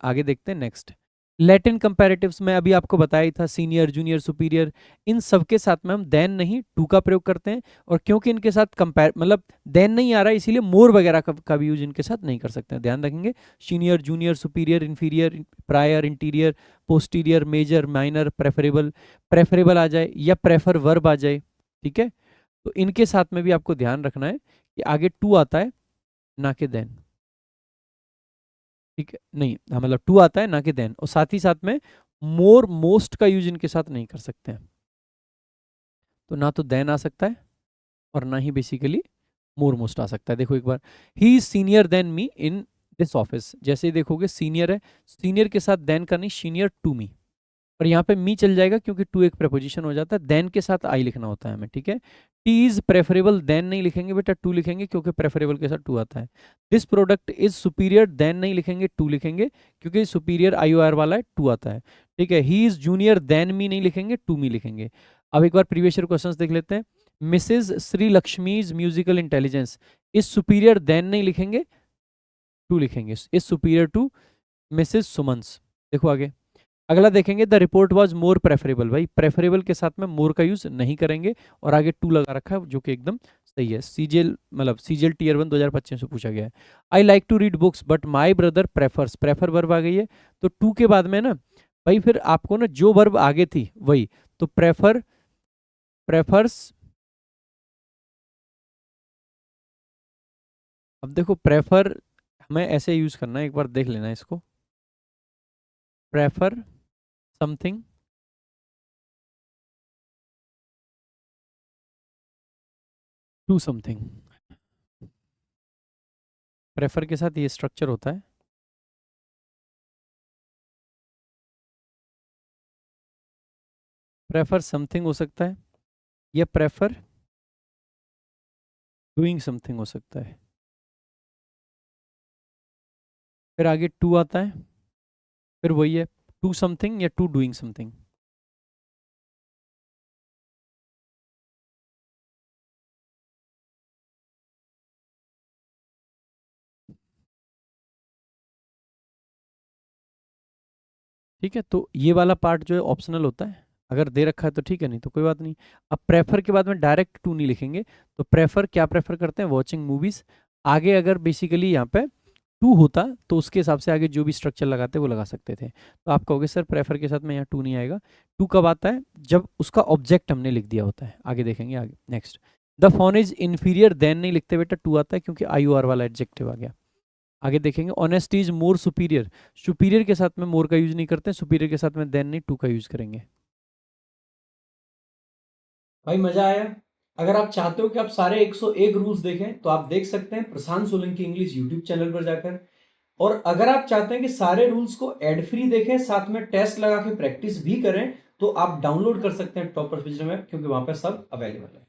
आगे देखते हैं नेक्स्ट। लैटिन कंपैरेटिव्स में अभी आपको बताया ही था, सीनियर जूनियर सुपीरियर, इन सब के साथ में हम देन नहीं टू का प्रयोग करते हैं। और क्योंकि इनके साथ कंपेयर मतलब देन नहीं आ रहा है, इसीलिए मोर वगैरह का भी यूज इनके साथ नहीं कर सकते हैं, ध्यान रखेंगे। Senior junior superior inferior prior interior posterior major minor preferable, preferable आ जाए या प्रेफर वर्ब आ जाए, ठीक है। तो इनके साथ में भी आपको ध्यान रखना है कि आगे टू आता है ना कि देन, ठीक है। नहीं हाँ, मतलब टू आता है ना कि देन, और साथ ही साथ में मोर मोस्ट का यूज इनके साथ नहीं कर सकते हैं। तो ना तो देन आ सकता है और ना ही बेसिकली मोर मोस्ट आ सकता है। देखो एक बार, he is senior then me in this office, जैसे ही देखोगे सीनियर है, सीनियर के साथ देन का नहीं, सीनियर टू मी। और यहाँ पे मी चल जाएगा क्योंकि टू एक प्रपोजिशन हो जाता है, देन के साथ आई लिखना होता है हमें, ठीक है। टी इज प्रेफरेबल देन नहीं लिखेंगे बेटा, टू लिखेंगे क्योंकि प्रेफरेबल के साथ टू आता है। This product is superior than नहीं लिखेंगे, टू लिखेंगे क्योंकि सुपीरियर आई ओ आर वाला है, टू आता है, ठीक है। He is junior than me नहीं लिखेंगे, टू मी लिखेंगे। अब एक बार प्रीवियस ईयर क्वेश्चंस देख लेते हैं। Mrs Shri Lakshmi's musical intelligence is superior than नहीं लिखेंगे, टू लिखेंगे, is superior to Mrs Suman's. देखो आगे, अगला देखेंगे, the report was more preferable, भाई प्रेफरेबल के साथ में मोर का यूज नहीं करेंगे, और आगे टू लगा रखा है जो कि एकदम सही है। सीजीएल मतलब सीजीएल टीयर 1 2025 से पूछा गया है। I like to read books but my brother prefers, prefer verb आ गई है, तो टू के बाद में ना भाई फिर आपको ना जो वर्ब आगे थी वही, तो प्रेफर प्रेफर्स। अब देखो प्रेफर हमें ऐसे यूज करना है, एक बार देख लेना इसको, prefer something to something, prefer के साथ ये स्ट्रक्चर होता है। प्रेफर समथिंग हो सकता है या प्रेफर डूइंग समथिंग हो सकता है। फिर आगे टू आता है, फिर वही है, टू समथिंग या टू डूइंग समथिंग। ठीक है, तो ये वाला पार्ट जो है ऑप्शनल होता है, अगर दे रखा है तो ठीक है, नहीं तो कोई बात नहीं। अब प्रेफर के बाद में डायरेक्ट टू नहीं लिखेंगे, तो प्रेफर क्या प्रेफर करते हैं, वॉचिंग मूवीज। आगे अगर बेसिकली यहाँ पे टू होता तो उसके हिसाब से आगे जो भी स्ट्रक्चर लगाते वो लगा सकते थे। तो आप कहोगे सर प्रेफर के साथ में यहाँ टू नहीं आएगा। टू कब आता है, जब उसका ऑब्जेक्ट हमने लिख दिया होता है। आगे देखेंगे, आगे next, the phone is inferior than नहीं लिखते बेटा, टू आता है क्योंकि आई ओ आर वाला एडजेक्टिव आ गया। आगे देखेंगे, honesty is more superior, superior के साथ में मोर का यूज नहीं करते, सुपीरियर के साथ में देन नहीं टू का यूज करेंगे। भाई मजा आया। अगर आप चाहते हो कि आप सारे 101 रूल्स देखें तो आप देख सकते हैं प्रशांत सोलंकी इंग्लिश यूट्यूब चैनल पर जाकर। और अगर आप चाहते हैं कि सारे रूल्स को एड फ्री देखें, साथ में टेस्ट लगा के प्रैक्टिस भी करें, तो आप डाउनलोड कर सकते हैं टॉपर विजडम ऐप, क्योंकि वहां पर सब अवेलेबल है।